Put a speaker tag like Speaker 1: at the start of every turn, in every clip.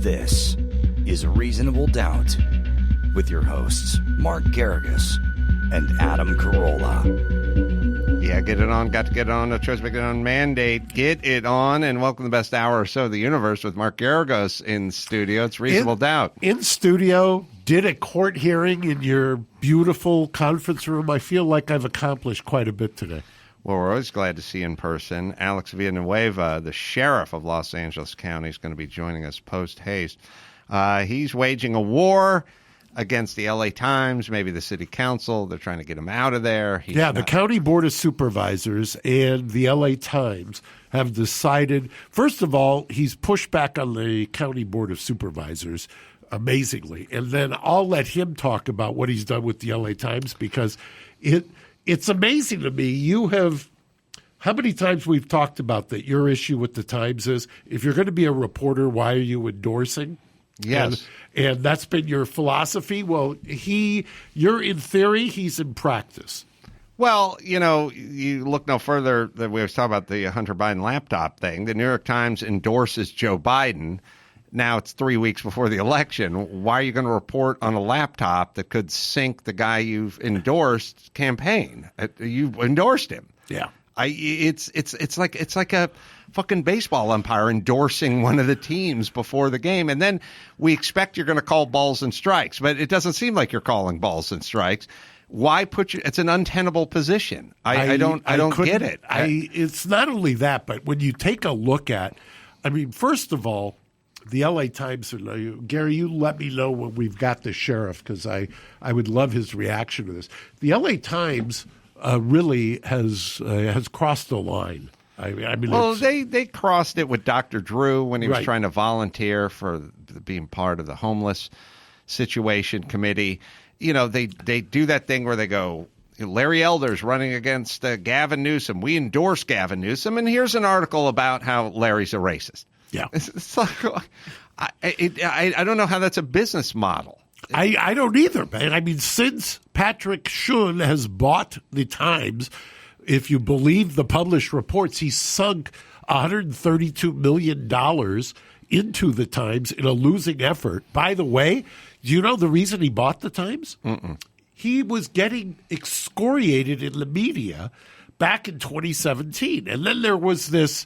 Speaker 1: This is Reasonable Doubt with your hosts, Mark Garrigus and Adam Carolla.
Speaker 2: Yeah, get it on. Got to get it on. No choice but get on. Mandate. Get it on. And welcome to the best hour or so of the universe with Mark Garrigus in studio. It's Reasonable Doubt.
Speaker 3: In studio, did a court hearing in your beautiful conference room. I feel like I've accomplished quite a bit today.
Speaker 2: Well, we're always glad to see you in person. Alex Villanueva, the sheriff of Los Angeles County, is going to be joining us post-haste. He's waging a war against the LA Times, maybe the city council. They're trying to get him out of there.
Speaker 3: The County Board of Supervisors and the LA Times have decided, first of all, he's pushed back on the County Board of Supervisors amazingly. And then I'll let him talk about what he's done with the LA Times because it's amazing to me. You have – how many times we've talked about that your issue with the Times is if you're going to be a reporter, why are you endorsing?
Speaker 2: Yes.
Speaker 3: And that's been your philosophy. Well, you're in theory, he's in practice.
Speaker 2: Well, you know, you look no further than we were talking about the Hunter Biden laptop thing. The New York Times endorses Joe Biden. Now it's 3 weeks before the election. Why are you going to report on a laptop that could sink the guy you've endorsed campaign? You've endorsed him.
Speaker 3: Yeah.
Speaker 2: It's like a fucking baseball umpire endorsing one of the teams before the game, and then we expect you're going to call balls and strikes, but it doesn't seem like you're calling balls and strikes. Why put you? It's an untenable position. I don't get it.
Speaker 3: It's not only that, but when you take a look at, I mean, first of all, the LA Times, Gary, you let me know when we've got the sheriff because I would love his reaction to this. The LA Times really has crossed the line. I mean,
Speaker 2: well, they crossed it with Dr. Drew when he was
Speaker 3: Right.
Speaker 2: trying to volunteer for being part of the homeless situation committee. You know, they do that thing where they go, Larry Elder's running against Gavin Newsom. We endorse Gavin Newsom, and here's an article about how Larry's a racist.
Speaker 3: Yeah.
Speaker 2: It's like, I don't know how that's a business model.
Speaker 3: I don't either, man. I mean, since Patrick Shun has bought the Times, if you believe the published reports, he's sunk $132 million into the Times in a losing effort. By the way, do you know the reason he bought the Times?
Speaker 2: Mm-mm.
Speaker 3: He was getting excoriated in the media back in 2017. And then there was this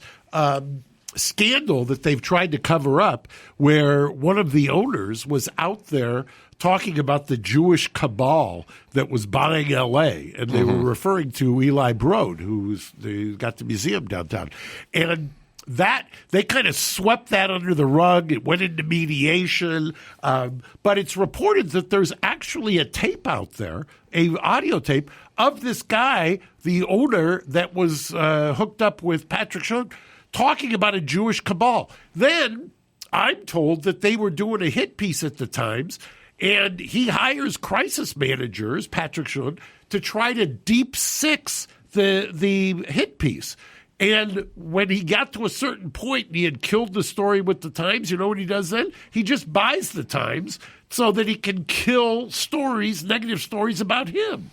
Speaker 3: scandal that they've tried to cover up where one of the owners was out there talking about the Jewish cabal that was buying L.A., and they were referring to Eli Broad, who's got the museum downtown. And that they kind of swept that under the rug. It went into mediation. But it's reported that there's actually a tape out there, a audio tape, of this guy, the owner that was hooked up with Patrick Shun, talking about a Jewish cabal. Then I'm told that they were doing a hit piece at the Times, and he hires crisis managers, Patrick Shun, to try to deep six the hit piece. And when he got to a certain point and he had killed the story with the Times, you know what he does then? He just buys the Times so that he can kill stories, negative stories about him.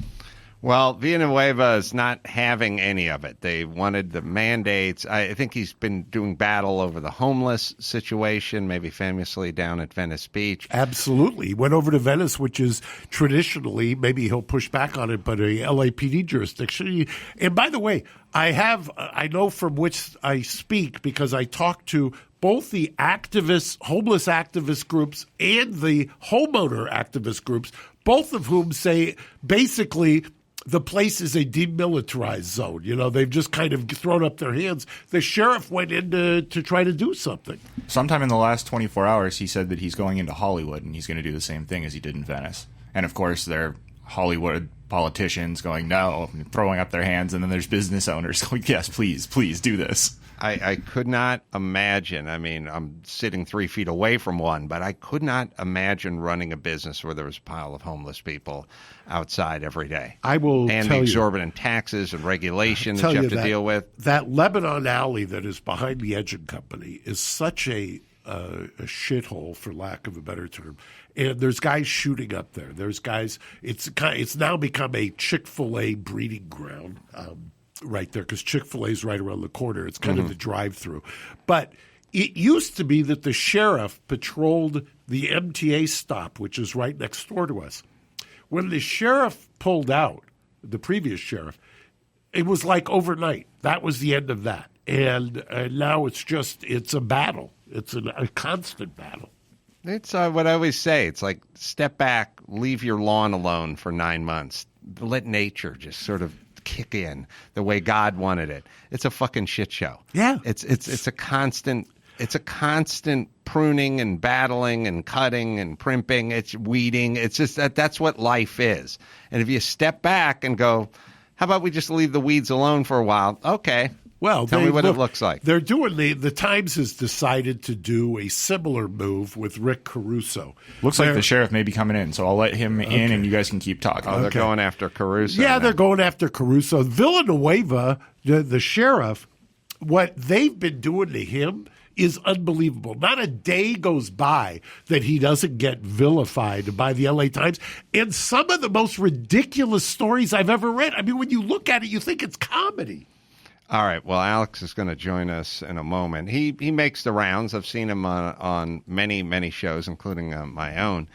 Speaker 2: Well, Villanueva is not having any of it. They wanted the mandates. I think he's been doing battle over the homeless situation, maybe famously down at Venice Beach.
Speaker 3: Absolutely. He went over to Venice, which is traditionally, maybe he'll push back on it, but a LAPD jurisdiction. And by the way, I know from which I speak because I talk to both the activists, homeless activist groups, and the homeowner activist groups, both of whom say basically the place is a demilitarized zone. You know, they've just kind of thrown up their hands. The sheriff went in to try to do something.
Speaker 4: Sometime in the last 24 hours, he said that he's going into Hollywood and he's going to do the same thing as he did in Venice. And, of course, they're Hollywood politicians going, no, throwing up their hands. And then there's business owners going, yes, please do this.
Speaker 2: I could not imagine. I mean, I'm sitting 3 feet away from one, but I could not imagine running a business where there was a pile of homeless people outside every day.
Speaker 3: I will
Speaker 2: and
Speaker 3: tell
Speaker 2: the
Speaker 3: you,
Speaker 2: exorbitant taxes and regulations that you have to deal with.
Speaker 3: That Lebanon Alley that is behind the Edgin Company is such a shithole, for lack of a better term. And there's guys shooting up there. There's guys. It's now become a Chick-fil-A breeding ground. Right there, because Chick-fil-A is right around the corner. It's kind of the drive-through. But It used to be that the sheriff patrolled the MTA stop, which is right next door to us. When the sheriff pulled out, the previous sheriff, it was like overnight. That was the end of that. And now it's a battle. It's a constant battle.
Speaker 2: It's what I always say. It's like step back, leave your lawn alone for 9 months. Let nature just sort of kick in the way God wanted it. It's a fucking shit show.
Speaker 3: Yeah.
Speaker 2: It's a constant pruning and battling and cutting and primping. It's weeding. It's just that's what life is. And if you step back and go, how about we just leave the weeds alone for a while? Okay.
Speaker 3: Well,
Speaker 2: tell me what it looks like.
Speaker 3: They're doing the Times has decided to do a similar move with Rick Caruso.
Speaker 4: Looks like the sheriff may be coming in, so I'll let him in, and you guys can keep talking.
Speaker 2: Oh, they're going after Caruso.
Speaker 3: Yeah,
Speaker 2: now.
Speaker 3: they're going after Caruso. Villanueva, the sheriff, what they've been doing to him is unbelievable. Not a day goes by that he doesn't get vilified by the LA Times. And some of the most ridiculous stories I've ever read. I mean, when you look at it, you think it's comedy.
Speaker 2: All right. Well, Alex is going to join us in a moment. He makes the rounds. I've seen him on many shows, including my own,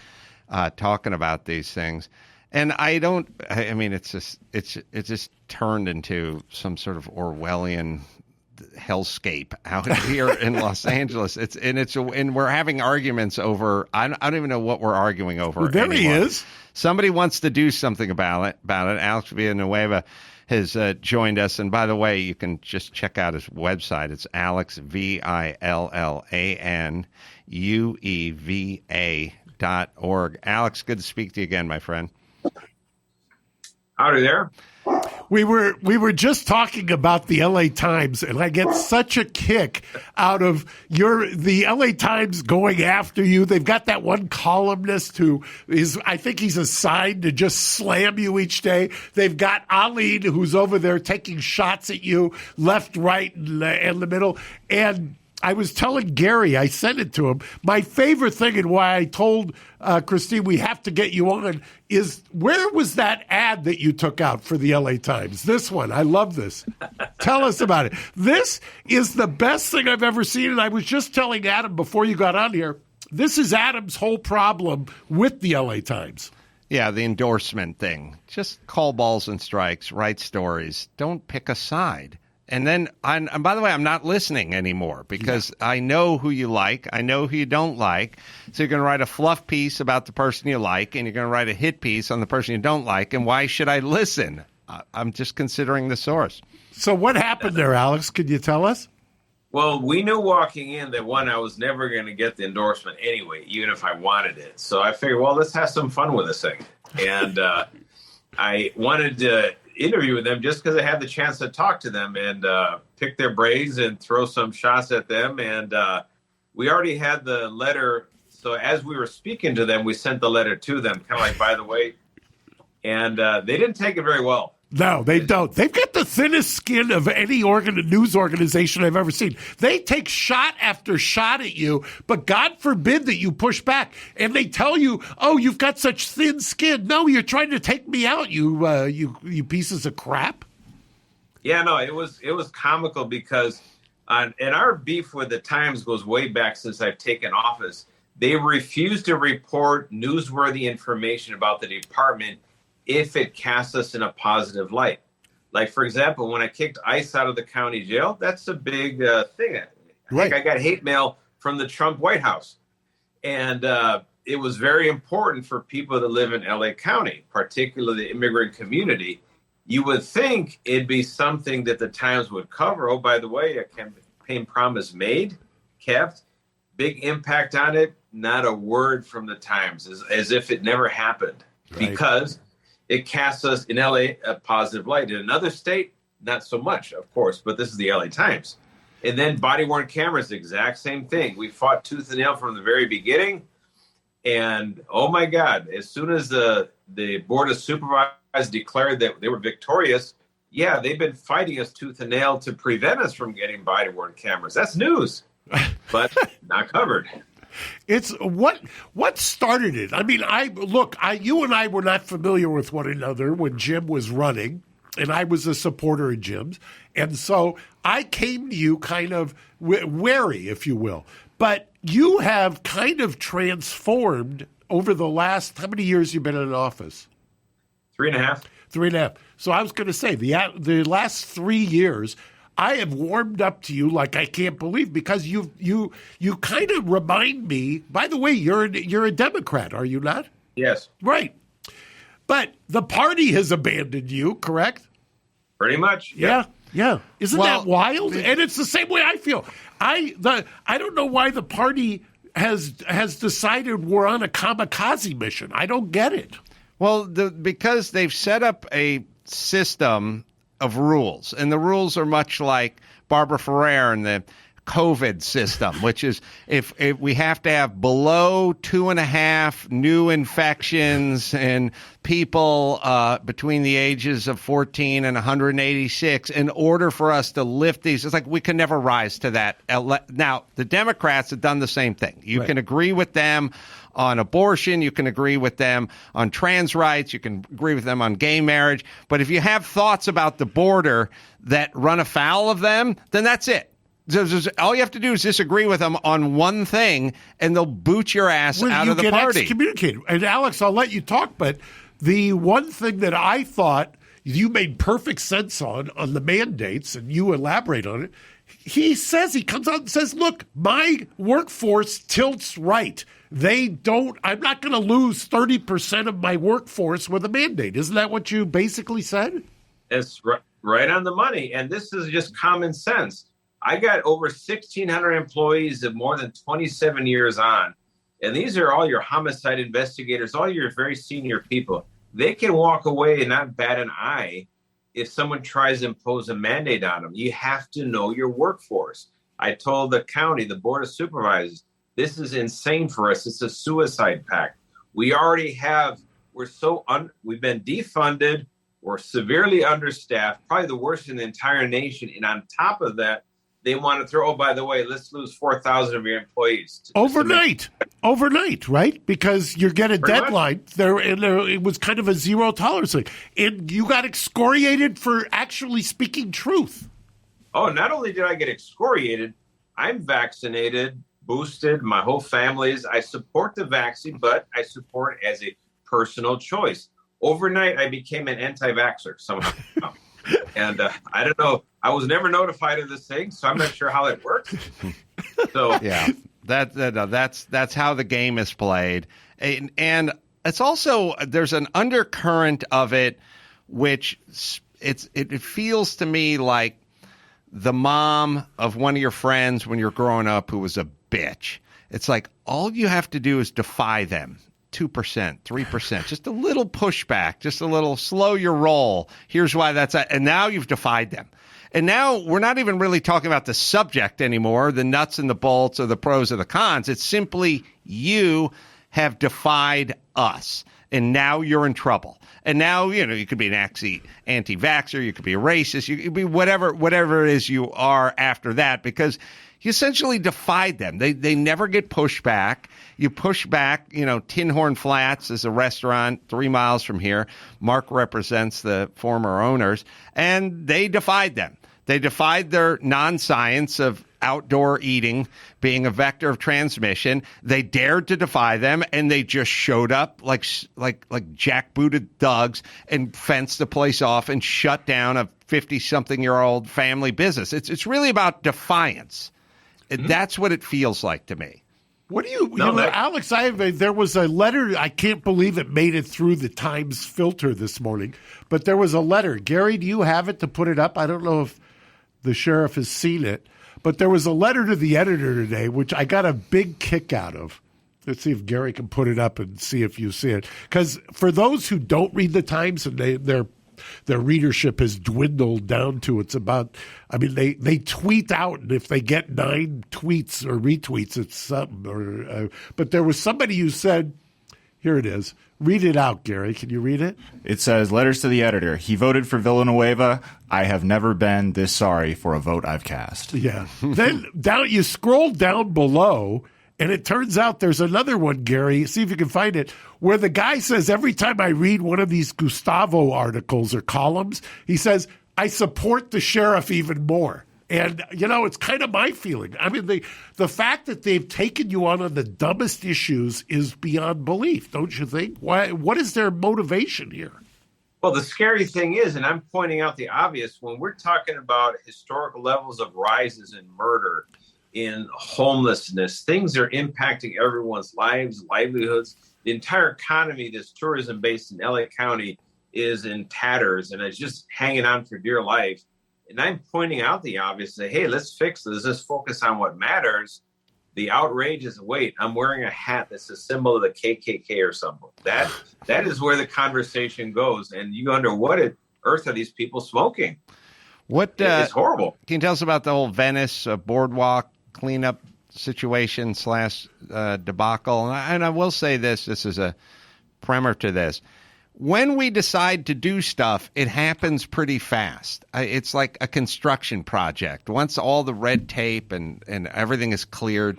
Speaker 2: talking about these things. And I mean, it's just turned into some sort of Orwellian hellscape out here in Los Angeles. And we're having arguments over. I don't even know what we're arguing over.
Speaker 3: Well, there
Speaker 2: anymore.
Speaker 3: he is.
Speaker 2: Somebody wants to do something about it. Alex Villanueva has joined us. And by the way, you can just check out his website. It's Alex, VILLANUEVA.org. Alex, good to speak to you again, my friend.
Speaker 5: Howdy there.
Speaker 3: We were just talking about the LA Times, and I get such a kick out of the LA Times going after you. They've got that one columnist who I think he's assigned to just slam you each day. They've got Ali, who's over there taking shots at you left, right, and the middle. And I was telling Gary, I sent it to him, my favorite thing and why I told Christine we have to get you on is, where was that ad that you took out for the LA Times? This one. I love this. Tell us about it. This is the best thing I've ever seen, and I was just telling Adam before you got on here, this is Adam's whole problem with the LA Times.
Speaker 2: Yeah, the endorsement thing. Just call balls and strikes, write stories. Don't pick a side. And then, and by the way, I'm not listening anymore because I know who you like. I know who you don't like. So you're going to write a fluff piece about the person you like, and you're going to write a hit piece on the person you don't like. And why should I listen? I'm just considering the source.
Speaker 3: So what happened there, Alex? Could you tell us?
Speaker 5: Well, we knew walking in that, one, I was never going to get the endorsement anyway, even if I wanted it. So I figured, well, let's have some fun with this thing. And I wanted to interview with them just because I had the chance to talk to them and pick their brains and throw some shots at them. And we already had the letter. So as we were speaking to them, we sent the letter to them, kind of like, by the way. And they didn't take it very well.
Speaker 3: No, they don't. They've got the thinnest skin of any news organization I've ever seen. They take shot after shot at you, but God forbid that you push back. And they tell you, "Oh, you've got such thin skin." No, you're trying to take me out, you pieces of crap.
Speaker 5: Yeah, no, it was comical because, and our beef with the Times goes way back since I've taken office. They refuse to report newsworthy information about the department if it casts us in a positive light. Like, for example, when I kicked ICE out of the county jail, that's a big thing.
Speaker 3: Right.
Speaker 5: I got hate mail from the Trump White House. And it was very important for people that live in LA County, particularly the immigrant community. You would think it'd be something that the Times would cover. Oh, by the way, a campaign promise made, kept, big impact on it, not a word from the Times, as if it never happened. Right. Because it casts us in LA a positive light. In another state, not so much, of course, but this is the LA Times. And then body-worn cameras, the exact same thing. We fought tooth and nail from the very beginning. And, oh, my God, as soon as the Board of Supervisors declared that they were victorious, yeah, they've been fighting us tooth and nail to prevent us from getting body-worn cameras. That's news, but not covered.
Speaker 3: It's what started it. I mean, you and I were not familiar with one another when Jim was running, and I was a supporter of Jim's. And so I came to you kind of wary, if you will. But you have kind of transformed over the last, how many years you've been in office?
Speaker 5: 3.5.
Speaker 3: 3.5. So I was going to say, the last 3 years, I have warmed up to you like I can't believe, because you kind of remind me. By the way, you're a Democrat, are you not?
Speaker 5: Yes.
Speaker 3: Right. But the party has abandoned you, correct?
Speaker 5: Pretty much.
Speaker 3: Yeah. Isn't that wild? And it's the same way I feel. I don't know why the party has decided we're on a kamikaze mission. I don't get it.
Speaker 2: Well, because they've set up a system of rules, and the rules are much like Barbara Ferrer and the COVID system, which is if we have to have below 2.5 new infections and people between the ages of 14 and 186 in order for us to lift these. It's like we can never rise to that. Now, the Democrats have done the same thing. You can agree with them on abortion, you can agree with them on trans rights, you can agree with them on gay marriage, but if you have thoughts about the border that run afoul of them, then that's it. All you have to do is disagree with them on one thing, and they'll boot your ass out of the party.
Speaker 3: Excommunicated. And Alex, I'll let you talk, but the one thing that I thought you made perfect sense on the mandates, and you elaborate on it, he comes out and says, look, my workforce tilts right. I'm not going to lose 30% of my workforce with a mandate. Isn't that what you basically said?
Speaker 5: It's right on the money. And this is just common sense. I got over 1,600 employees of more than 27 years on. And these are all your homicide investigators, all your very senior people. They can walk away and not bat an eye if someone tries to impose a mandate on them. You have to know your workforce. I told the county, the Board of Supervisors, this is insane for us. It's a suicide pact. We already have, we've been defunded. We're severely understaffed, probably the worst in the entire nation. And on top of that, they want to throw, by the way, let's lose 4,000 of your employees.
Speaker 3: Overnight, right? Because you get a deadline. It was kind of a zero tolerance thing. And you got excoriated for actually speaking truth.
Speaker 5: Oh, not only did I get excoriated, I'm vaccinated, boosted, my whole family's. I support the vaccine, but I support it as a personal choice. Overnight, I became an anti-vaxxer somehow. And I don't know. I was never notified of this thing, so I'm not sure how it works. So
Speaker 2: yeah, that's how the game is played, and it's also there's an undercurrent of it, which it feels to me like the mom of one of your friends when you're growing up who was a bitch. It's like all you have to do is defy them. 2%, 3%, just a little pushback, just a little slow your roll. Here's why and now you've defied them. And now we're not even really talking about the subject anymore, the nuts and the bolts or the pros or the cons. It's simply you have defied us, and now you're in trouble. And now, you could be an anti-vaxxer, you could be a racist, you could be whatever it is you are after that, because you essentially defied them. They never get pushed back. You push back, Tin Horn Flats is a restaurant 3 miles from here. Mark represents the former owners, and they defied them. They defied their non-science of outdoor eating being a vector of transmission. They dared to defy them, and they just showed up like jackbooted thugs and fenced the place off and shut down a 50-something-year-old family business. It's really about defiance. That's what it feels like to me.
Speaker 3: What do you Alex, there was a letter, I can't believe it made it through the Times filter this morning, but there was a letter. Gary, do you have it to put it up? I don't know if the sheriff has seen it, but there was a letter to the editor today, which I got a big kick out of. Let's see if Gary can put it up and see if you see it. Because for those who don't read the Times and their readership has dwindled down to they tweet out, and if they get 9 tweets or retweets, it's something. But there was somebody who said, here it is. Read it out, Gary. Can you read it?
Speaker 4: It says, letters to the editor. He voted for Villanueva. I have never been this sorry for a vote I've cast.
Speaker 3: Yeah. Then you scroll down below, And it turns out there's another one, Gary, see if you can find it, where the guy says every time I read one of these Gustavo articles or columns, he says, I support the sheriff even more. And, it's kind of my feeling. I mean, the fact that they've taken you on the dumbest issues is beyond belief, don't you think? What is their motivation here?
Speaker 5: Well, the scary thing is, and I'm pointing out the obvious, when we're talking about historical levels of rises in murder, in homelessness, things are impacting everyone's lives, livelihoods. The entire economy, this tourism based in LA County, is in tatters and it's just hanging on for dear life. And I'm pointing out the obvious, say, hey, let's fix this. Let's focus on what matters. The outrage is, wait, I'm wearing a hat that's a symbol of the KKK or something. That is where the conversation goes. And you wonder, what on earth are these people smoking? It's horrible.
Speaker 2: Can you tell us about the whole Venice boardwalk cleanup situation / debacle? And I will say this is a primer to this. When we decide to do stuff, it happens pretty fast. It's like a construction project. Once all the red tape and everything is cleared,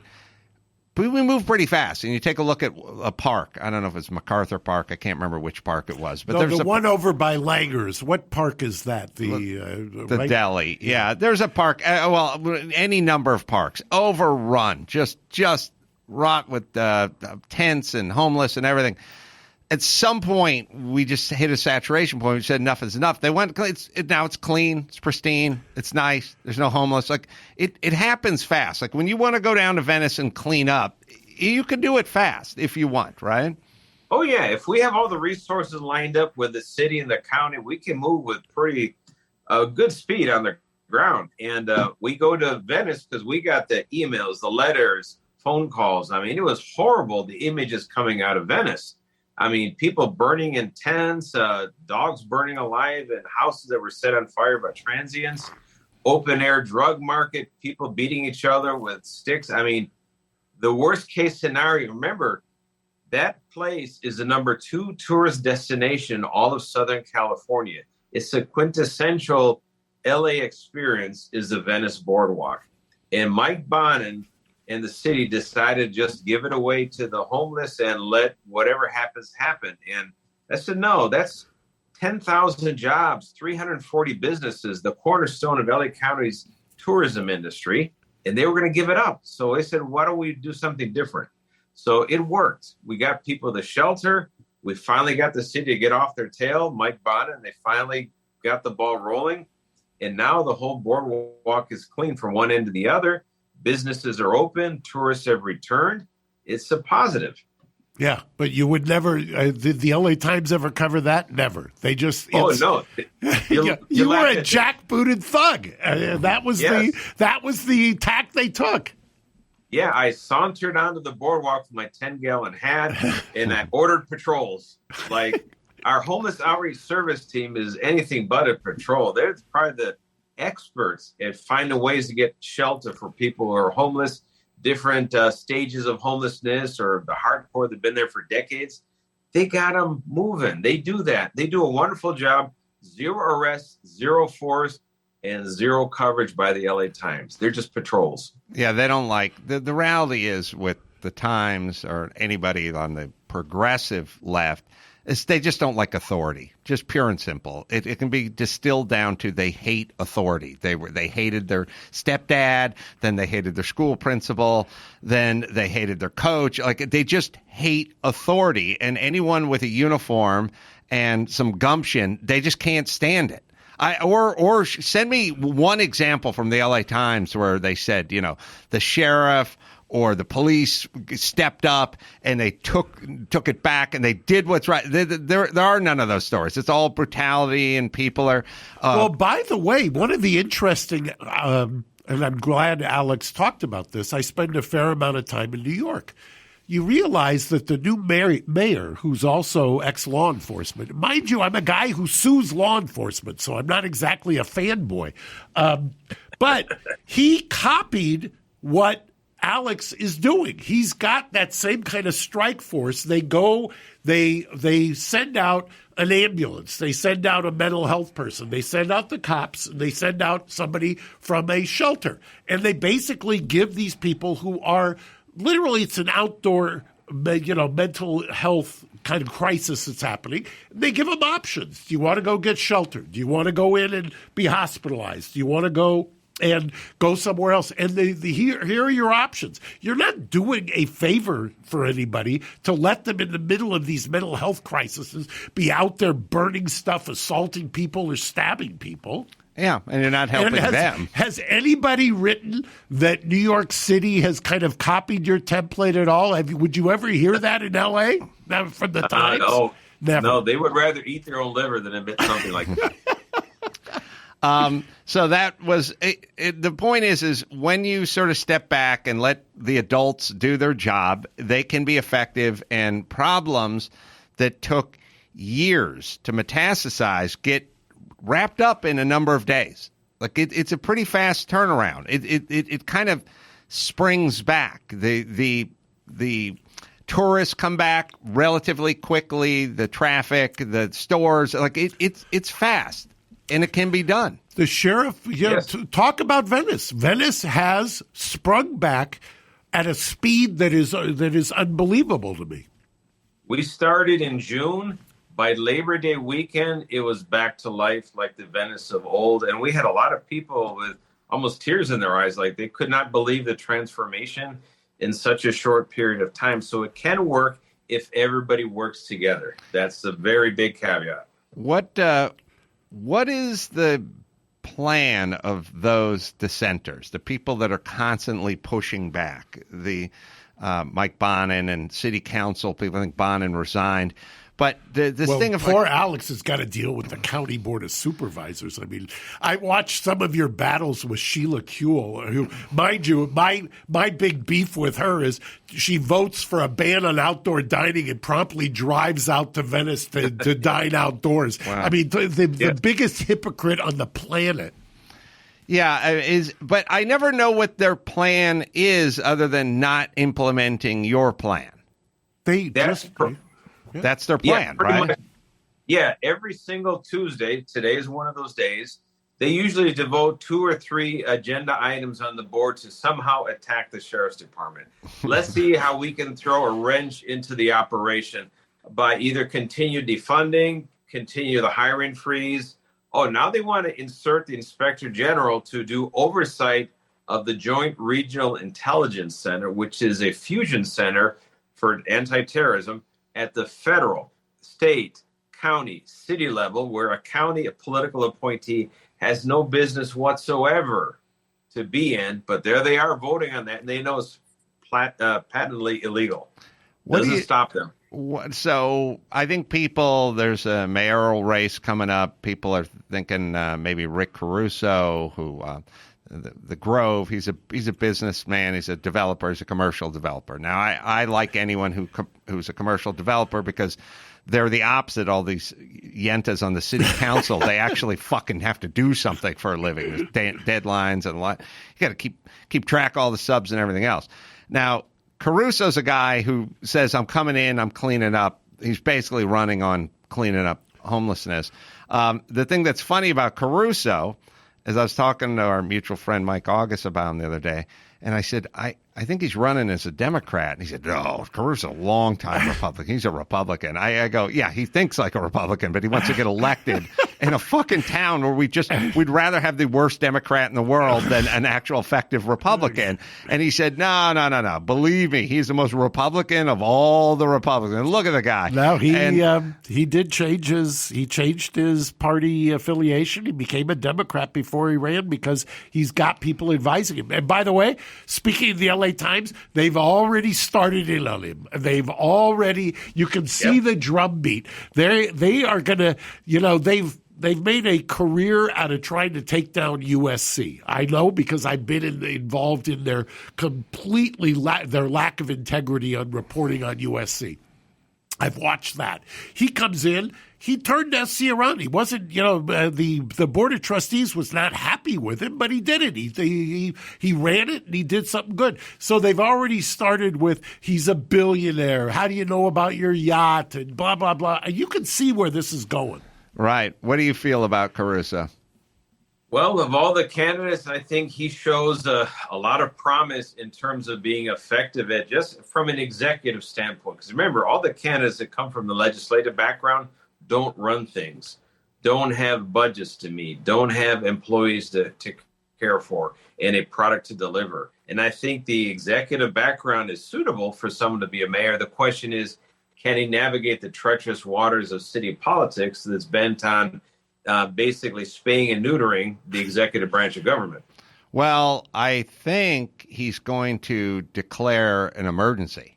Speaker 2: we move pretty fast. And you take a look at a park. I don't know if it's MacArthur Park. I can't remember which park it was. But there's
Speaker 3: the one over by Langer's. What park is that? The
Speaker 2: right? Deli. Yeah, there's a park. Any number of parks. Overrun. Just rot with tents and homeless and everything. At some point, we just hit a saturation point. We said enough is enough. They went. Now it's clean. It's pristine. It's nice. There's no homeless. Like it happens fast. Like when you want to go down to Venice and clean up, you can do it fast if you want, right?
Speaker 5: Oh yeah. If we have all the resources lined up with the city and the county, we can move with pretty good speed on the ground. And we go to Venice because we got the emails, the letters, phone calls. I mean, it was horrible. The images coming out of Venice. I mean, people burning in tents, dogs burning alive in houses that were set on fire by transients, open air drug market, people beating each other with sticks. I mean, the worst case scenario, remember, that place is the number 2 tourist destination in all of Southern California. It's a quintessential LA experience is the Venice Boardwalk. And Mike Bonin and the city decided to just give it away to the homeless and let whatever happens happen. And I said, no, that's 10,000 jobs, 340 businesses, the cornerstone of LA County's tourism industry. And they were going to give it up. So they said, why don't we do something different? So it worked. We got people the shelter. We finally got the city to get off their tail. Mike Bonin, they finally got the ball rolling. And now the whole boardwalk is clean from one end to the other. Businesses are open. Tourists have returned. It's a positive.
Speaker 3: Yeah, but you would never. Did the LA Times ever cover that? Never. They just.
Speaker 5: Oh no!
Speaker 3: You were a jackbooted thug. That was the tack they took.
Speaker 5: Yeah, I sauntered onto the boardwalk with my 10-gallon hat, and I ordered patrols. Like our homeless outreach service team is anything but a patrol. They're probably the experts at finding ways to get shelter for people who are homeless, different stages of homelessness or the hardcore that have been there for decades. They got them moving. They do that. They do a wonderful job. 0 arrests, 0 force, and 0 coverage by the LA Times. They're just patrols.
Speaker 2: Yeah, they don't like the reality is with the Times or anybody on the progressive left, is they just don't like authority, just pure and simple. It can be distilled down to they hate authority. They hated their stepdad, then they hated their school principal, then they hated their coach. Like they just hate authority, and anyone with a uniform and some gumption, they just can't stand it. Or send me one example from the LA Times where they said, the sheriff or the police stepped up and they took it back and they did what's right. There are none of those stories. It's all brutality and people are.
Speaker 3: Well, by the way, one of the interesting, and I'm glad Alex talked about this. I spend a fair amount of time in New York. You realize that the new mayor, who's also ex-law enforcement, mind you, I'm a guy who sues law enforcement, so I'm not exactly a fanboy. But he copied what Alex is doing. He's got that same kind of strike force. They go, they send out an ambulance. They send out a mental health person. They send out the cops. And they send out somebody from a shelter. And they basically give these people who are literally it's an outdoor, mental health kind of crisis that's happening. They give them options. Do you want to go get shelter? Do you want to go in and be hospitalized? Do you want to go somewhere else? And here are your options. You're not doing a favor for anybody to let them in the middle of these mental health crises be out there burning stuff, assaulting people, or stabbing people.
Speaker 2: Yeah, and you're not helping them.
Speaker 3: Has anybody written that New York City has kind of copied your template at all? Would you ever hear that in L.A. from the Times?
Speaker 5: No.
Speaker 3: Never.
Speaker 5: No, they would rather eat their own liver than admit something like that.
Speaker 2: So that was the point is when you sort of step back and let the adults do their job, they can be effective, and problems that took years to metastasize get wrapped up in a number of days. Like it's a pretty fast turnaround. It kind of springs back. The tourists come back relatively quickly. The traffic, the stores, like it's fast. And it can be done.
Speaker 3: The sheriff,
Speaker 5: Yes.
Speaker 3: Talk about Venice. Venice has sprung back at a speed that is unbelievable to me.
Speaker 5: We started in June. By Labor Day weekend, it was back to life like the Venice of old. And we had a lot of people with almost tears in their eyes, like they could not believe the transformation in such a short period of time. So it can work if everybody works together. That's a very big caveat.
Speaker 2: What is the plan of those dissenters, the people that are constantly pushing back? The Mike Bonin and city council people, I think Bonin resigned. But thing of
Speaker 3: poor Alex has got to deal with the county board of supervisors. I mean, I watched some of your battles with Sheila Kuehl, who, mind you, my big beef with her is she votes for a ban on outdoor dining and promptly drives out to Venice to dine outdoors. Wow. I mean, the biggest hypocrite on the planet.
Speaker 2: Yeah, but I never know what their plan is other than not implementing your plan. That's their plan, right?
Speaker 5: Much. Yeah, every single Tuesday, today is one of those days, they usually devote 2 or 3 agenda items on the board to somehow attack the sheriff's department. Let's see how we can throw a wrench into the operation by either continue defunding, continue the hiring freeze. Oh, now they want to insert the inspector general to do oversight of the Joint Regional Intelligence Center, which is a fusion center for anti-terrorism at the federal, state, county, city level, where a political appointee has no business whatsoever to be in. But there they are voting on that, and they know it's patently illegal. Doesn't stop them.
Speaker 2: So I think there's a mayoral race coming up. People are thinking maybe Rick Caruso, who the Grove. He's a businessman. He's a developer. He's a commercial developer. Now I like anyone who's a commercial developer because they're the opposite. All these yentas on the city council, they actually fucking have to do something for a living. There's deadlines and a lot. You got to keep track of all the subs and everything else. Now Caruso's a guy who says, I'm coming in, I'm cleaning up. He's basically running on cleaning up homelessness. The thing that's funny about Caruso is I was talking to our mutual friend Mike August about him the other day, and I said, I think he's running as a Democrat. And he said, no, Caruso's a long-time Republican. He's a Republican. I go, yeah, he thinks like a Republican, but he wants to get elected in a fucking town where we'd rather have the worst Democrat in the world than an actual effective Republican. And he said, no. Believe me, he's the most Republican of all the Republicans. Look at the guy.
Speaker 3: No, he did change his party affiliation. He became a Democrat before he ran because he's got people advising him. And by the way, speaking of the LA Times, they've already started in on him. You can see the drumbeat. They are going to, they've made a career out of trying to take down USC. I know because I've been involved in their their lack of integrity on reporting on USC. I've watched that. He comes in. He turned SC around. He wasn't, the Board of Trustees was not happy with him, but he did it. He ran it and he did something good. So they've already started with, he's a billionaire. How do you know about your yacht and blah, blah, blah. And you can see where this is going.
Speaker 2: Right. What do you feel about Caruso?
Speaker 5: Well, of all the candidates, I think he shows a lot of promise in terms of being effective at just from an executive standpoint. Because remember, all the candidates that come from the legislative background don't run things, don't have budgets to meet, don't have employees to care for, and a product to deliver. And I think the executive background is suitable for someone to be a mayor. The question is, can he navigate the treacherous waters of city politics that's bent on basically spaying and neutering the executive branch of government?
Speaker 2: Well, I think he's going to declare an emergency.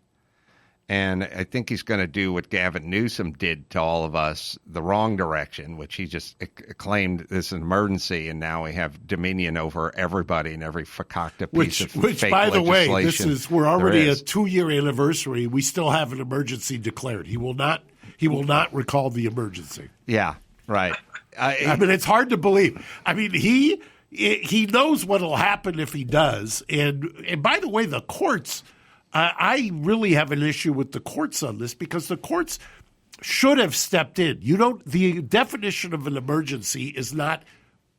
Speaker 2: And I think he's going to do what Gavin Newsom did to all of us, the wrong direction, which he just claimed this an emergency, and now we have dominion over everybody and every fakakta piece of
Speaker 3: which,
Speaker 2: fake
Speaker 3: by the way,
Speaker 2: legislation
Speaker 3: we're already a
Speaker 2: is.
Speaker 3: 2-year anniversary. We still have an emergency declared. He will not recall the emergency.
Speaker 2: Yeah, right.
Speaker 3: I mean, it's hard to believe. I mean, he knows what will happen if he does. And by the way, the courts. I really have an issue with the courts on this because the courts should have stepped in. The definition of an emergency is not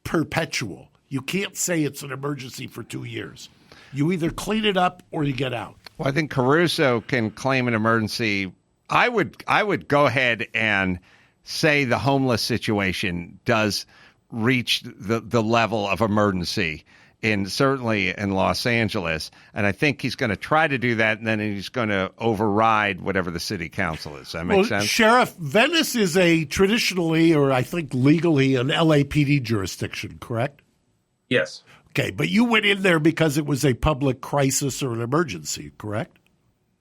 Speaker 3: perpetual. You can't say it's an emergency for 2 years. You either clean it up or you get out.
Speaker 2: Well, I think Caruso can claim an emergency. I would go ahead and say the homeless situation does reach the level of emergency. Certainly in Los Angeles, and I think he's going to try to do that, and then he's going to override whatever the city council is. That makes sense?
Speaker 3: Sheriff, Venice is traditionally, or I think legally, an LAPD jurisdiction, correct?
Speaker 5: Yes.
Speaker 3: Okay, but you went in there because it was a public crisis or an emergency, correct?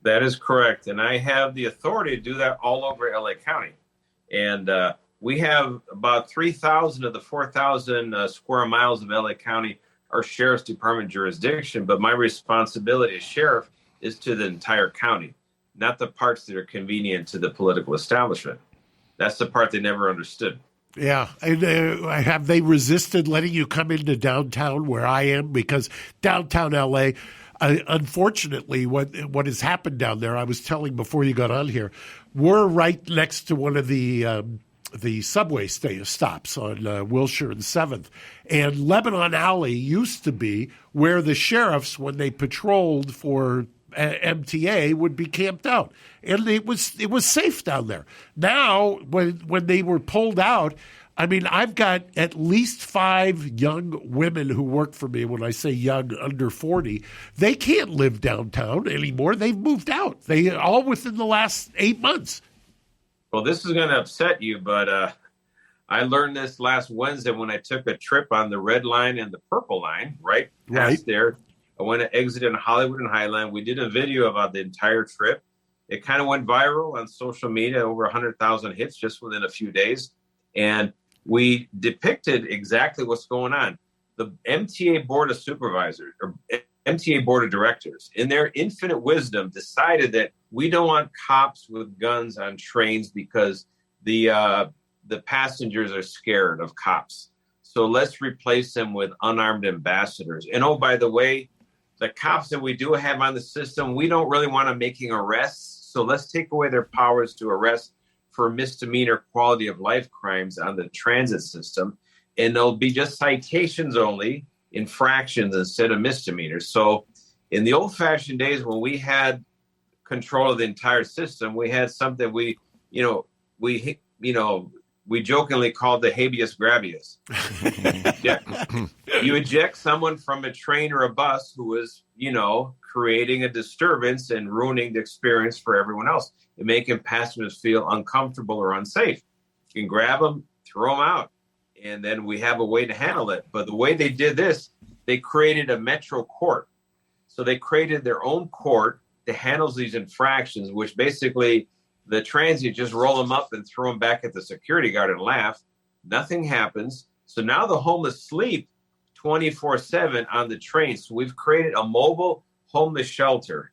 Speaker 5: That is correct, and I have the authority to do that all over LA County. And we have about 3,000 of the 4,000 square miles of LA County our sheriff's department jurisdiction, but my responsibility as sheriff is to the entire county, not the parts that are convenient to the political establishment. That's the part they never understood.
Speaker 3: Yeah. And have they resisted letting you come into downtown where I am? Because downtown L.A., unfortunately, what has happened down there, I was telling before you got on here, we're right next to one of the subway stops on Wilshire and 7th. And Lebanon Alley used to be where the sheriffs, when they patrolled for MTA, would be camped out. And it was safe down there. Now, when they were pulled out, I mean, I've got at least 5 young women who work for me. When I say young, under 40, they can't live downtown anymore. They've moved out. They all within the last 8 months.
Speaker 5: Well, this is going to upset you, but I learned this last Wednesday when I took a trip on the Red Line and the Purple Line, right past there. I went to exit in Hollywood and Highline. We did a video about the entire trip. It kind of went viral on social media, over 100,000 hits just within a few days. And we depicted exactly what's going on. The MTA Board of Supervisors, or MTA Board of Directors, in their infinite wisdom, decided that we don't want cops with guns on trains because the passengers are scared of cops. So let's replace them with unarmed ambassadors. And oh, by the way, the cops that we do have on the system, we don't really want them making arrests. So let's take away their powers to arrest for misdemeanor quality of life crimes on the transit system. And they'll be just citations only, infractions instead of misdemeanors. So in the old fashioned days when we had control of the entire system, we had something we jokingly called the habeas gravius. Yeah. You eject someone from a train or a bus who is, creating a disturbance and ruining the experience for everyone else and making passengers feel uncomfortable or unsafe. You can grab them, throw them out, and then we have a way to handle it. But the way they did this, they created a metro court. So they created their own court that handles these infractions, which basically the transient just roll them up and throw them back at the security guard and laugh. Nothing happens. So now the homeless sleep 24/7 on the train. So we've created a mobile homeless shelter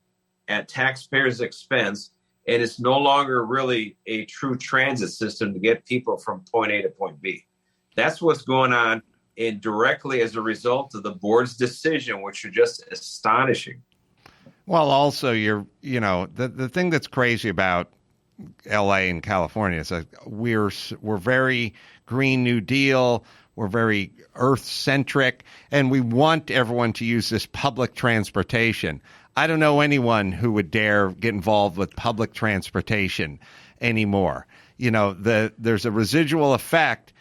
Speaker 5: at taxpayers' expense, and it's no longer really a true transit system to get people from point A to point B. That's what's going on, and directly as a result of the board's decision, which are just astonishing.
Speaker 2: Well, also, the thing that's crazy about LA and California is that we're very Green New Deal. We're very earth-centric, and we want everyone to use this public transportation. I don't know anyone who would dare get involved with public transportation anymore. There's a residual effect.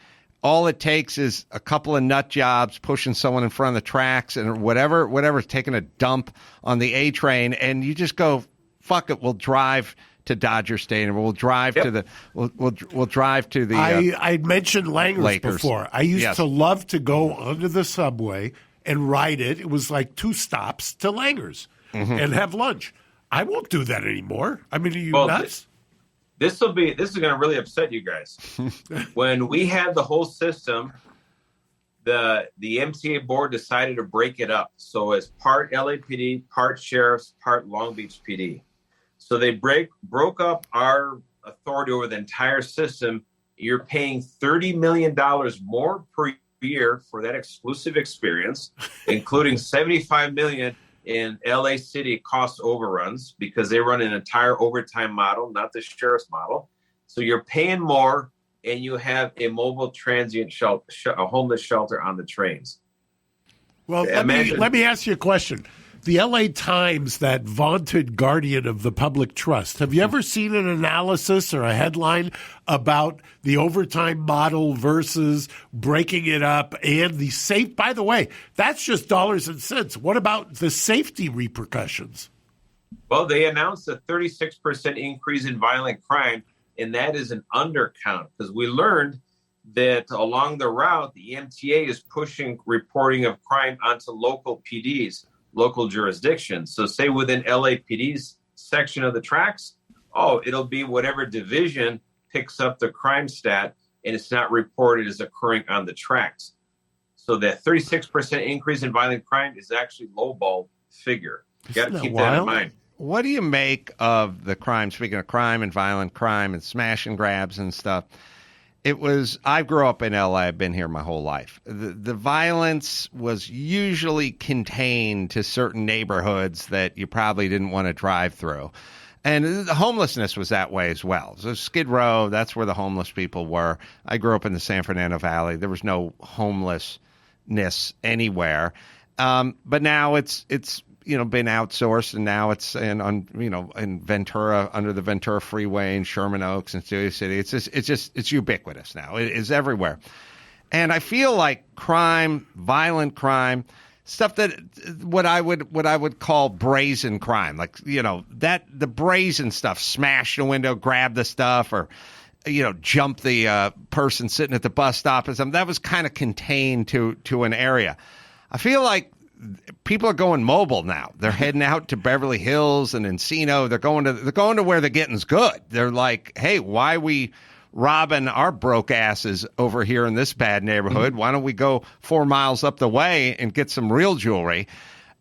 Speaker 2: All it takes is a couple of nut jobs pushing someone in front of the tracks and whatever's taking a dump on the A train, and you just go, fuck it, we'll drive to Dodger Stadium. We'll drive to the. We'll drive to the.
Speaker 3: I mentioned Langers
Speaker 2: Lakers.
Speaker 3: Before. I used to love to go onto the subway and ride it. It was like 2 stops to Langers and have lunch. I won't do that anymore. I mean, are you nuts?
Speaker 5: This is going to really upset you guys. When we had the whole system, the MTA board decided to break it up. So it's part LAPD, part sheriffs, part Long Beach PD. So they broke up our authority over the entire system. You're paying $30 million more per year for that exclusive experience, including $75 million in LA City cost overruns because they run an entire overtime model, not the sheriff's model. So you're paying more, and you have a mobile transient shelter, a homeless shelter on the trains.
Speaker 3: Well, let me ask you a question. The LA Times, that vaunted guardian of the public trust, have you ever seen an analysis or a headline about the overtime model versus breaking it up and the safe? By the way, that's just dollars and cents. What about the safety repercussions?
Speaker 5: Well, they announced a 36% increase in violent crime, and that is an undercount because we learned that along the route, the MTA is pushing reporting of crime onto local PDs. Local jurisdictions. So say within LAPD's section of the tracks, it'll be whatever division picks up the crime stat, and it's not reported as occurring on the tracks. So that 36% increase in violent crime is actually lowball figure. You got to keep that in mind.
Speaker 2: What do you make of the crime? Speaking of crime and violent crime and smash and grabs and stuff, I grew up in LA. I've been here my whole life. The violence was usually contained to certain neighborhoods that you probably didn't want to drive through. And the homelessness was that way as well. So Skid Row, that's where the homeless people were. I grew up in the San Fernando Valley. There was no homelessness anywhere. But now it's been outsourced, and now it's in Ventura, under the Ventura Freeway in Sherman Oaks and Studio City. It's ubiquitous now. It is everywhere. And I feel like crime, violent crime, stuff that what I would call brazen crime, like the brazen stuff, smash the window, grab the stuff, or jump the person sitting at the bus stop, or something. That was kind of contained to an area. I feel like people are going mobile now. They're heading out to Beverly Hills and Encino. They're going to where the getting's good. They're like, hey, why are we robbing our broke asses over here in this bad neighborhood? Why don't we go 4 miles up the way and get some real jewelry?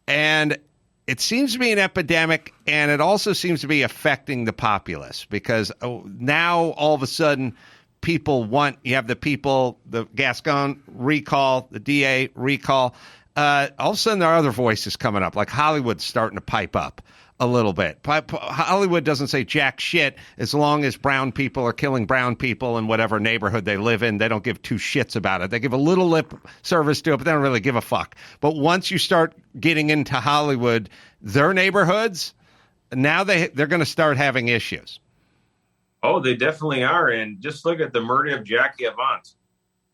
Speaker 2: And it seems to be an epidemic, and it also seems to be affecting the populace because now all of a sudden you have the Gascon recall, the DA recall. All of a sudden, there are other voices coming up, like Hollywood's starting to pipe up a little bit. Hollywood doesn't say jack shit as long as brown people are killing brown people in whatever neighborhood they live in. They don't give 2 shits about it. They give a little lip service to it, but they don't really give a fuck. But once you start getting into Hollywood, their neighborhoods, now they're going to start having issues.
Speaker 5: Oh, they definitely are. And just look at the murder of Jackie Avant.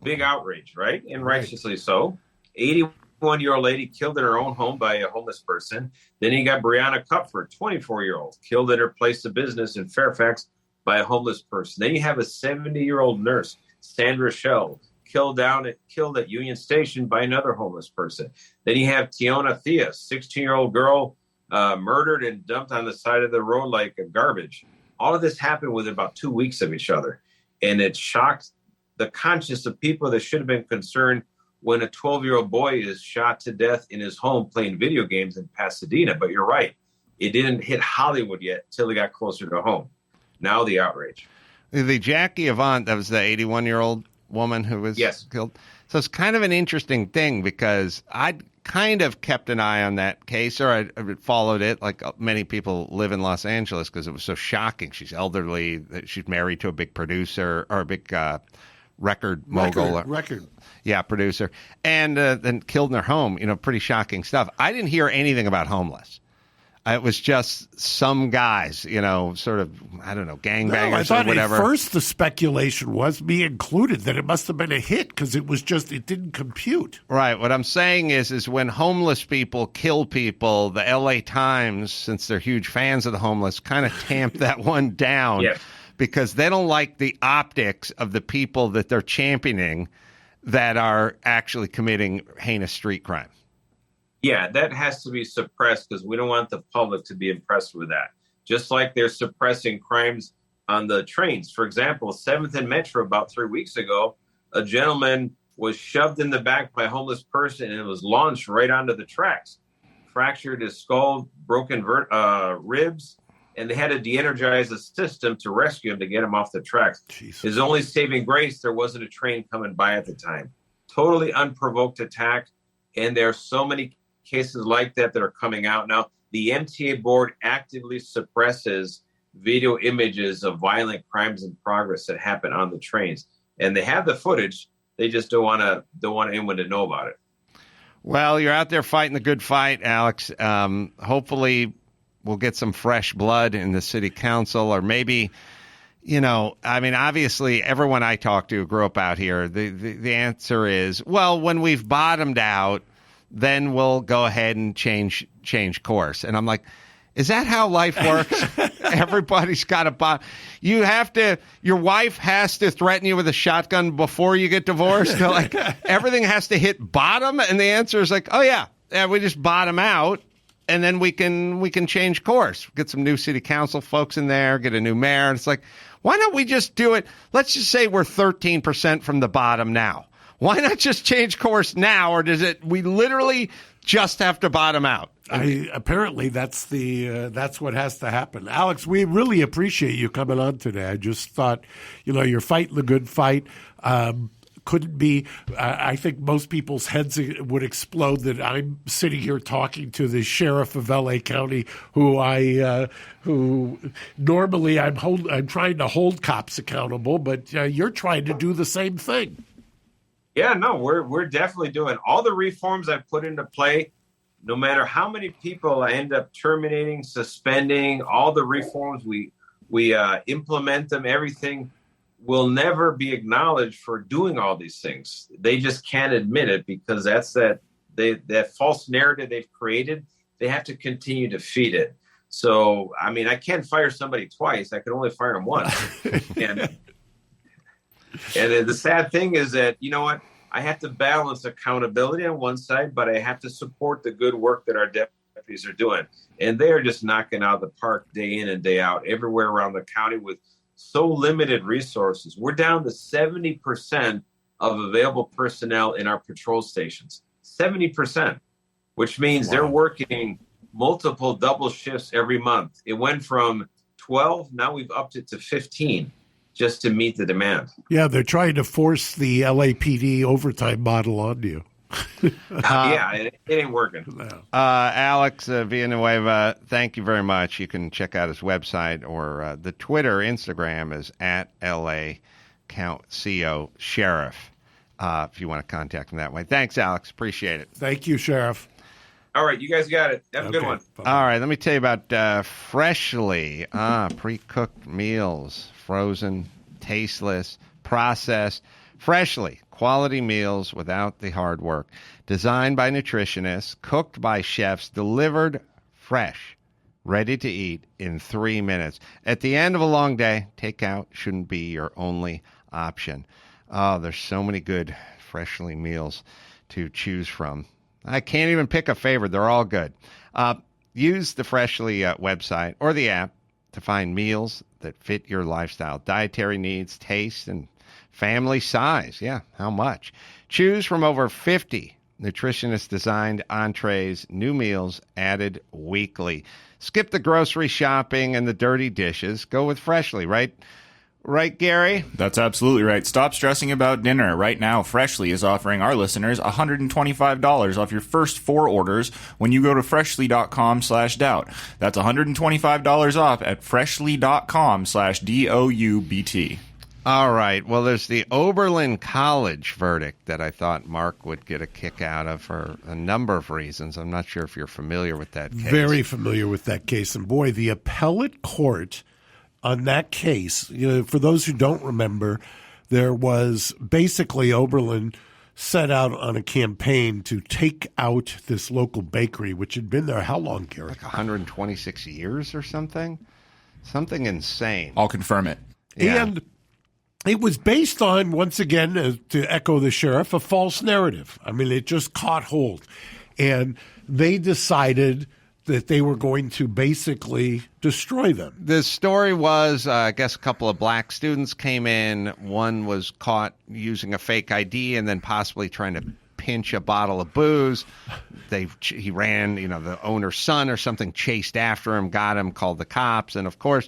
Speaker 5: Big outrage, right? And righteously so. 81-year-old lady killed in her own home by a homeless person. Then you got Brianna Cupford, 24-year-old, killed in her place of business in Fairfax by a homeless person. Then you have a 70-year-old nurse, Sandra Shell, killed at Union Station by another homeless person. Then you have Tiona Thea, 16-year-old girl, murdered and dumped on the side of the road like garbage. All of this happened within about 2 weeks of each other. And it shocked the conscience of people that should have been concerned when a 12-year-old boy is shot to death in his home playing video games in Pasadena. But you're right. It didn't hit Hollywood yet till it got closer to home. Now the outrage.
Speaker 2: The Jackie Avant, that was the 81-year-old woman who was killed. So it's kind of an interesting thing because I'd kind of kept an eye on that case, or I followed it like many people live in Los Angeles because it was so shocking. She's elderly. She's married to a big producer or a big record mogul.
Speaker 3: Record.
Speaker 2: Yeah, producer. And then killed in their home. Pretty shocking stuff. I didn't hear anything about homeless. It was just some guys, sort of, I don't know, gangbangers
Speaker 3: I thought
Speaker 2: or whatever.
Speaker 3: At first the speculation was, me included, that it must have been a hit because it didn't compute.
Speaker 2: Right. What I'm saying is when homeless people kill people, the LA Times, since they're huge fans of the homeless, kind of tamped that one down.
Speaker 5: Yes.
Speaker 2: Because they don't like the optics of the people that they're championing that are actually committing heinous street crime.
Speaker 5: Yeah, that has to be suppressed because we don't want the public to be impressed with that. Just like they're suppressing crimes on the trains. For example, 7th and Metro about 3 weeks ago, a gentleman was shoved in the back by a homeless person and was launched right onto the tracks. Fractured his skull, broken ribs, and they had to de-energize the system to rescue him to get him off the tracks.
Speaker 3: Jesus.
Speaker 5: His only saving grace, there wasn't a train coming by at the time. Totally unprovoked attack, and there are so many cases like that are coming out now. The MTA board actively suppresses video images of violent crimes in progress that happen on the trains, and they have the footage. They just don't want anyone to know about it.
Speaker 2: Well, you're out there fighting the good fight, Alex. Hopefully, we'll get some fresh blood in the city council, or maybe. Obviously, everyone I talk to grew up out here. The answer is, well, when we've bottomed out, then we'll go ahead and change course. And I'm like, is that how life works? Everybody's got a bottom. Your wife has to threaten you with a shotgun before you get divorced. Like, everything has to hit bottom. And the answer is like, oh yeah, we just bottom out. And then we can change course. Get some new city council folks in there, get a new mayor. And it's like, why don't we just do it? Let's just say we're 13% from the bottom now. Why not just change course now, or we literally just have to bottom out?
Speaker 3: Apparently, that's what has to happen. Alex, we really appreciate you coming on today. I just thought, you're fighting the good fight. Couldn't be. I think most people's heads would explode that I'm sitting here talking to the sheriff of LA County, who normally I'm trying to hold cops accountable, but you're trying to do the same thing.
Speaker 5: Yeah, no, we're definitely doing all the reforms I put into play. No matter how many people I end up terminating, suspending, all the reforms we implement them, everything will never be acknowledged for doing all these things. They just can't admit it because that's that false narrative they've created. They have to continue to feed it. So, I can't fire somebody twice. I can only fire them once. And the sad thing is that, I have to balance accountability on one side, but I have to support the good work that our deputies are doing. And they are just knocking out the park day in and day out everywhere around the county with so limited resources. We're down to 70% of available personnel in our patrol stations. 70%, which means they're working multiple double shifts every month. It went from 12, now we've upped it to 15. Just to meet the demand.
Speaker 3: Yeah, they're trying to force the LAPD overtime model on you.
Speaker 5: It ain't working.
Speaker 3: No.
Speaker 2: Alex Villanueva, thank you very much. You can check out his website or the Twitter, Instagram is at LACO Sheriff if you want to contact him that way. Thanks, Alex. Appreciate it.
Speaker 3: Thank you, Sheriff.
Speaker 5: All right, you guys got it. Have a good one.
Speaker 3: Bye-bye.
Speaker 2: All right, let me tell you about Freshly. Pre-cooked meals, frozen, tasteless, processed. Freshly, quality meals without the hard work. Designed by nutritionists, cooked by chefs, delivered fresh, ready to eat in 3 minutes. At the end of a long day, takeout shouldn't be your only option. Oh, there's so many good Freshly meals to choose from. I can't even pick a favorite. They're all good. Use the Freshly website or the app to find meals that fit your lifestyle, dietary needs, taste, and family size. Yeah, how much? Choose from over 50 nutritionist-designed entrees, new meals added weekly. Skip the grocery shopping and the dirty dishes. Go with Freshly, right? Right, Gary?
Speaker 4: That's absolutely right. Stop stressing about dinner. Right now, Freshly is offering our listeners $125 off your first 4 orders when you go to freshly.com/doubt. That's $125 off at freshly.com/DOUBT.
Speaker 2: All right. Well, there's the Oberlin College verdict that I thought Mark would get a kick out of for a number of reasons. I'm not sure if you're familiar with that case.
Speaker 3: Very familiar with that case. And boy, the appellate court on that case, for those who don't remember, there was basically Oberlin set out on a campaign to take out this local bakery, which had been there how long, Gary?
Speaker 2: Like 126 years or something? Something insane.
Speaker 4: I'll confirm it.
Speaker 2: Yeah.
Speaker 3: And it was based on, once again, to echo the sheriff, a false narrative. I mean, it just caught hold. And they decided that they were going to basically destroy them.
Speaker 2: The story was, I guess a couple of black students came in. One was caught using a fake ID and then possibly trying to pinch a bottle of booze. He ran, the owner's son or something chased after him, got him, called the cops. And, of course,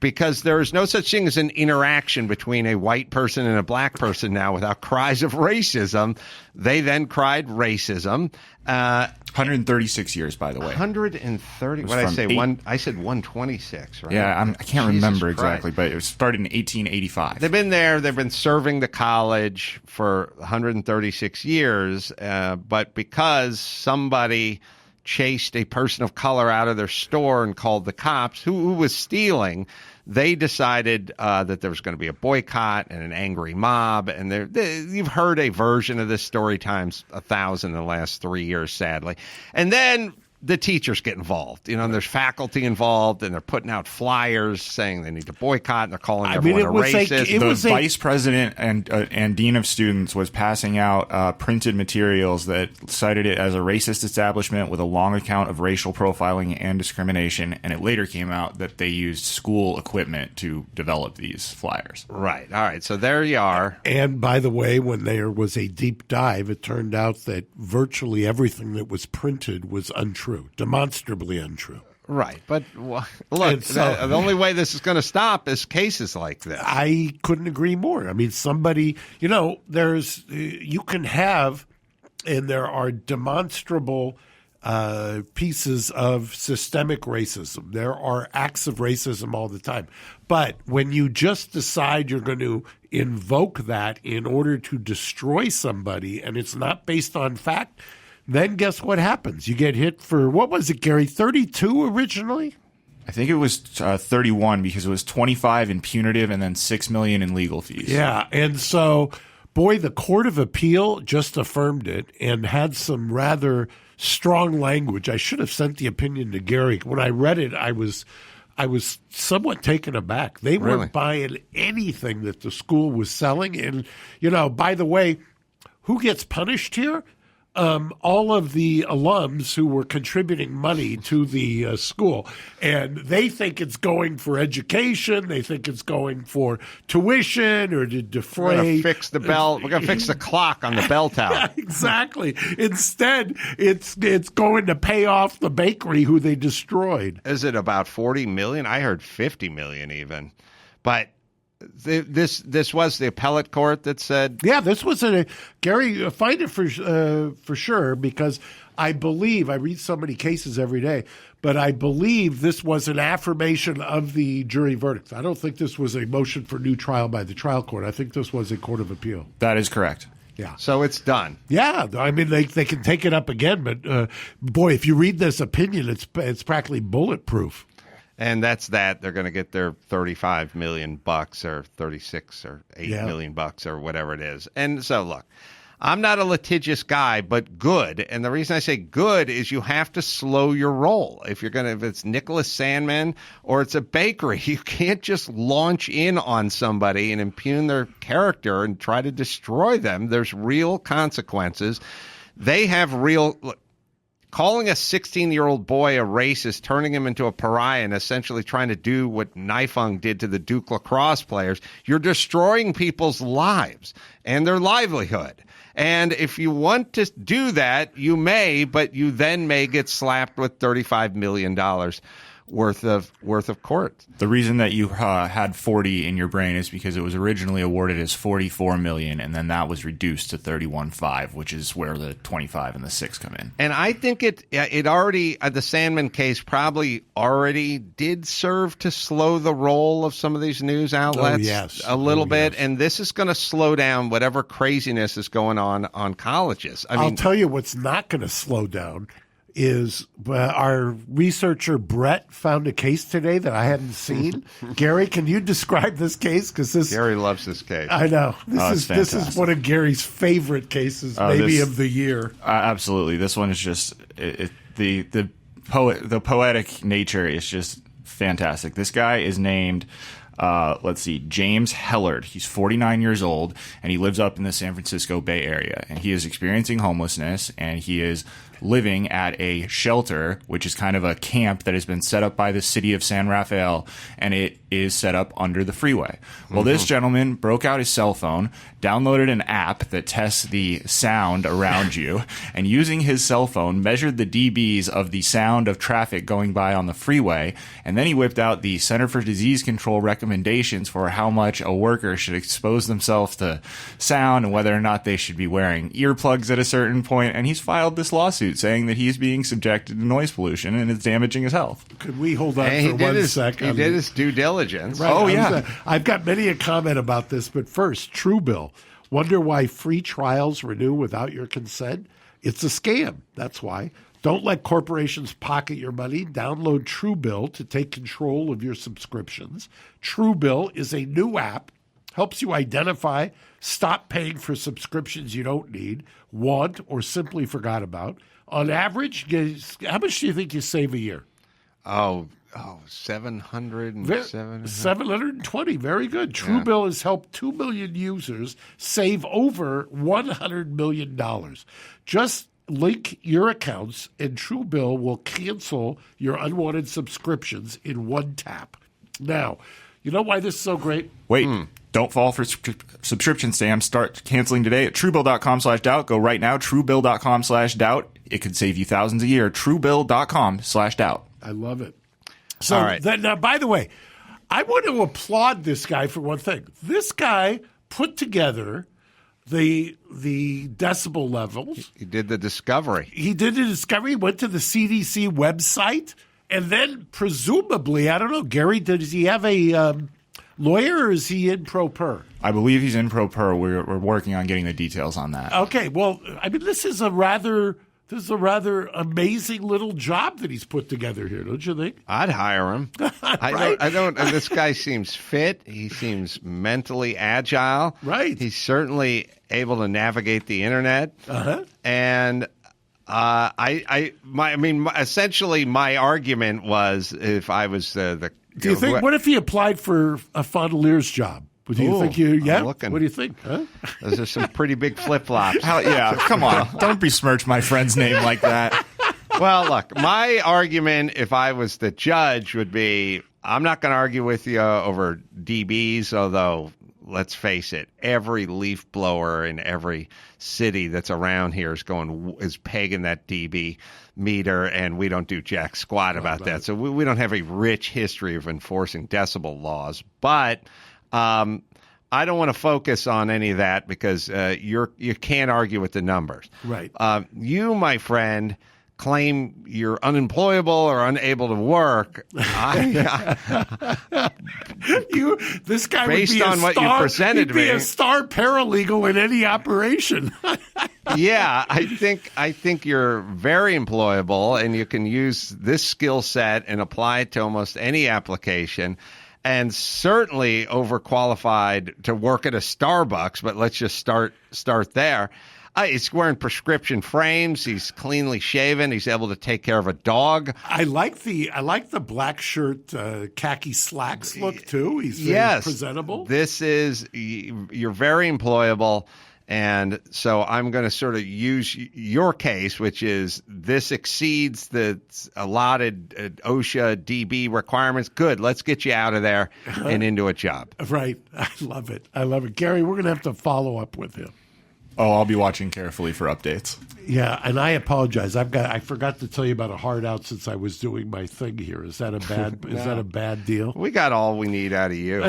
Speaker 2: because there is no such thing as an interaction between a white person and a black person now without cries of racism, they then cried racism.
Speaker 4: 136 years, by the way.
Speaker 2: 130. What did I say? I said 126, right?
Speaker 4: Yeah, I can't remember
Speaker 2: Jesus Christ.
Speaker 4: exactly, but it was started in 1885.
Speaker 2: They've been there. They've been serving the college for 136 years, but because somebody chased a person of color out of their store and called the cops who was stealing, they decided that there was going to be a boycott and an angry mob. And you've heard a version of this story times 1,000 in the last 3 years, sadly. And then the teachers get involved, and there's faculty involved, and they're putting out flyers saying they need to boycott, and they're calling everyone a racist.
Speaker 4: The vice president and dean of students was passing out printed materials that cited it as a racist establishment with a long account of racial profiling and discrimination, and it later came out that they used school equipment to develop these flyers.
Speaker 2: Right. All right. So there you are.
Speaker 3: And by the way, when there was a deep dive, it turned out that virtually everything that was printed was untrue. Demonstrably untrue.
Speaker 2: Right. But look, the only way this is going to stop is cases like this.
Speaker 3: I couldn't agree more. I mean, somebody, you can have, and there are demonstrable pieces of systemic racism. There are acts of racism all the time. But when you just decide you're going to invoke that in order to destroy somebody, and it's not based on fact, then guess what happens? You get hit for, what was it, Gary, 32 originally?
Speaker 4: I think it was 31 because it was 25 in punitive and then $6 million in legal fees.
Speaker 3: Yeah, and so, boy, the Court of Appeal just affirmed it and had some rather strong language. I should have sent the opinion to Gary. When I read it, I was somewhat taken aback. They weren't buying anything that the school was selling. And, by the way, who gets punished here? All of the alums who were contributing money to the school. And they think it's going for education. They think it's going for tuition or to defray.
Speaker 2: We're going to fix the bell. We're going to fix the clock on the bell tower.
Speaker 3: Yeah, exactly. Instead, it's going to pay off the bakery who they destroyed.
Speaker 2: Is it about $40 million? I heard $50 million even. But this was the appellate court that said,
Speaker 3: yeah, this was Gary, find it for sure, because I believe I read so many cases every day, but I believe this was an affirmation of the jury verdict. I don't think this was a motion for new trial by the trial court. I think this was a court of appeal.
Speaker 4: That is correct.
Speaker 3: Yeah.
Speaker 2: So it's done.
Speaker 3: Yeah. I mean, they can take it up again, but boy, if you read this opinion, it's practically bulletproof.
Speaker 2: And that's that. They're going to get their $35 million or 36 or $8 million or whatever it is. And so, look, I'm not a litigious guy, but good. And the reason I say good is you have to slow your roll. If it's Nicholas Sandman or it's a bakery, you can't just launch in on somebody and impugn their character and try to destroy them. There's real consequences. They have real. Look, calling a 16-year-old boy a racist, turning him into a pariah, and essentially trying to do what Nifung did to the Duke lacrosse players, you're destroying people's lives and their livelihood. And if you want to do that, you may, but you then may get slapped with $35 million. worth of court.
Speaker 4: The reason that you had 40 in your brain is because it was originally awarded as 44 million, and then that was reduced to 31.5, which is where the 25 and the 6 come in.
Speaker 2: And I think it already, the Sandman case probably already did serve to slow the roll of some of these news outlets a little bit.
Speaker 3: Yes.
Speaker 2: And this is going to slow down whatever craziness is going on colleges.
Speaker 3: I'll tell you what's not going to slow down is our researcher Brett found a case today that I hadn't seen. Gary, can you describe this case? Because
Speaker 2: Gary loves this case.
Speaker 3: I know this
Speaker 4: fantastic.
Speaker 3: is one of Gary's favorite cases, maybe of the year.
Speaker 4: Absolutely, this one is just the poetic nature is just fantastic. This guy is named. James Hellard. He's 49 years old, and he lives up in the San Francisco Bay Area. And he is experiencing homelessness, and he is living at a shelter, which is kind of a camp that has been set up by the city of San Rafael, and it is set up under the freeway. Well, this gentleman broke out his cell phone, downloaded an app that tests the sound around you, and using his cell phone, measured the dBs of the sound of traffic going by on the freeway, and then he whipped out the Center for Disease Control recommendations for how much a worker should expose themselves to sound and whether or not they should be wearing earplugs at a certain point, and he's filed this lawsuit saying that he's being subjected to noise pollution and it's damaging his health.
Speaker 3: Could we hold on for 1 second?
Speaker 2: He did his due diligence.
Speaker 3: Right.
Speaker 4: Oh, yeah.
Speaker 3: I've got many a comment about this, but first, Truebill. Wonder why free trials renew without your consent? It's a scam. That's why. Don't let corporations pocket your money. Download Truebill to take control of your subscriptions. Truebill is a new app, helps you identify, stop paying for subscriptions you don't need, want, or simply forgot about. On average, how much do you think you save a year?
Speaker 2: 720.
Speaker 3: Very good. Truebill has helped 2 million users save over $100 million. Just link your accounts, and Truebill will cancel your unwanted subscriptions in one tap. Now, you know why this is so great?
Speaker 4: Wait, don't fall for subscription scams. Start canceling today at Truebill.com/doubt. Go right now, Truebill.com/doubt. It could save you thousands a year. Truebill.com/doubt.
Speaker 3: I love it. So,
Speaker 2: all right.
Speaker 3: Now, by the way, I want to applaud this guy for one thing. This guy put together the decibel levels.
Speaker 2: He did the discovery.
Speaker 3: He did the discovery, went to the CDC website, and then presumably, I don't know, Gary, does he have a lawyer or is he in pro per?
Speaker 4: I believe he's in pro per. We're working on getting the details on that.
Speaker 3: Okay, well, I mean, this is a rather amazing little job that he's put together here, don't you think?
Speaker 2: I'd hire him.
Speaker 3: Right?
Speaker 2: I don't. And this guy seems fit. He seems mentally agile.
Speaker 3: Right.
Speaker 2: He's certainly able to navigate the internet. And essentially, my argument was, if I was the
Speaker 3: Do you think? What if he applied for a Fondelier's job? Do you think
Speaker 2: I'm looking.
Speaker 3: What do you think? Huh?
Speaker 2: Those are some pretty big flip flops.
Speaker 4: Hell yeah, come on. Don't besmirch my friend's name like that.
Speaker 2: Well, look, my argument, if I was the judge, would be, I'm not going to argue with you over DBs, although, let's face it, every leaf blower in every city that's around here is pegging that DB meter, and we don't do jack squat about that. So we don't have a rich history of enforcing decibel laws. But I don't want to focus on any of that because you can't argue with the numbers.
Speaker 3: Right.
Speaker 2: You, my friend, claim you're unemployable or unable to work.
Speaker 3: This guy
Speaker 2: based
Speaker 3: would be
Speaker 2: on
Speaker 3: a
Speaker 2: what
Speaker 3: star,
Speaker 2: you presented
Speaker 3: he'd be
Speaker 2: me,
Speaker 3: a star paralegal in any operation.
Speaker 2: Yeah, I think you're very employable, and you can use this skill set and apply it to almost any application. And certainly overqualified to work at a Starbucks, but let's just start there. He's wearing prescription frames. He's cleanly shaven. He's able to take care of a dog.
Speaker 3: I like the black shirt, khaki slacks look too. He's very presentable.
Speaker 2: You're very employable. And so I'm going to sort of use your case, which is this exceeds the allotted OSHA DB requirements. Good. Let's get you out of there and into a job.
Speaker 3: Right. I love it. Gary, we're going to have to follow up with him.
Speaker 4: Oh, I'll be watching carefully for updates.
Speaker 3: Yeah, and I apologize. I forgot to tell you about a hard out since I was doing my thing here. Is that a bad is that a bad deal?
Speaker 2: We got all we need out of you.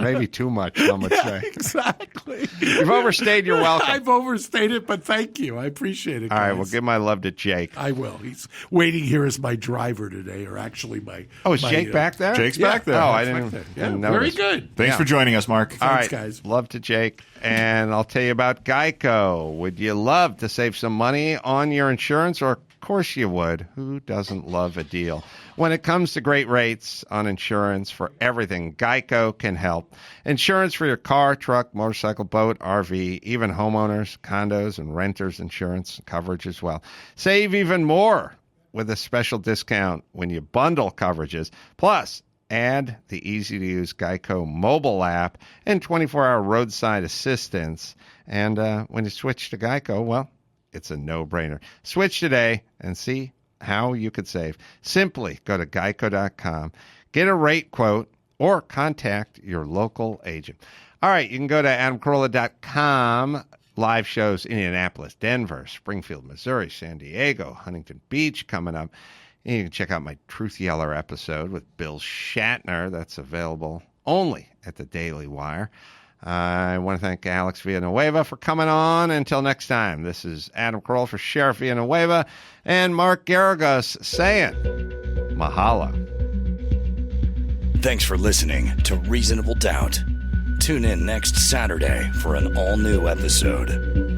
Speaker 2: Maybe too much, some would say.
Speaker 3: Exactly.
Speaker 2: You've overstayed your welcome.
Speaker 3: I've overstayed it, but thank you. I appreciate it, guys.
Speaker 2: All right, well, give my love to Jake.
Speaker 3: I will. He's waiting here as my driver today, or actually my...
Speaker 2: Oh, is Jake back there?
Speaker 4: Jake's back there.
Speaker 2: Oh, I
Speaker 3: Jake's
Speaker 2: didn't,
Speaker 3: back there.
Speaker 2: didn't
Speaker 3: Very
Speaker 2: notice.
Speaker 3: good.
Speaker 4: Thanks for joining us, Mark.
Speaker 2: All right,
Speaker 3: guys.
Speaker 2: love to Jake. And I'll tell you about Geico. Would you love to save some money on your insurance? Or, of course you would. Who doesn't love a deal? When it comes to great rates on insurance for everything, Geico can help. Insurance for your car, truck, motorcycle, boat, RV, even homeowners, condos, and renters insurance coverage as well. Save even more with a special discount when you bundle coverages. Plus, add the easy-to-use Geico mobile app and 24-hour roadside assistance. And when you switch to Geico, well, it's a no-brainer. Switch today and see how you could save. Simply go to geico.com, get a rate quote, or contact your local agent. All right, you can go to adamcarolla.com. Live shows Indianapolis, Denver, Springfield, Missouri, San Diego, Huntington Beach coming up. And you can check out my Truth Yeller episode with Bill Shatner. That's available only at the Daily Wire. I want to thank Alex Villanueva for coming on. Until next time, this is Adam Carolla for Sheriff Villanueva and Mark Garagos saying mahalo.
Speaker 1: Thanks for listening to Reasonable Doubt. Tune in next Saturday for an all-new episode.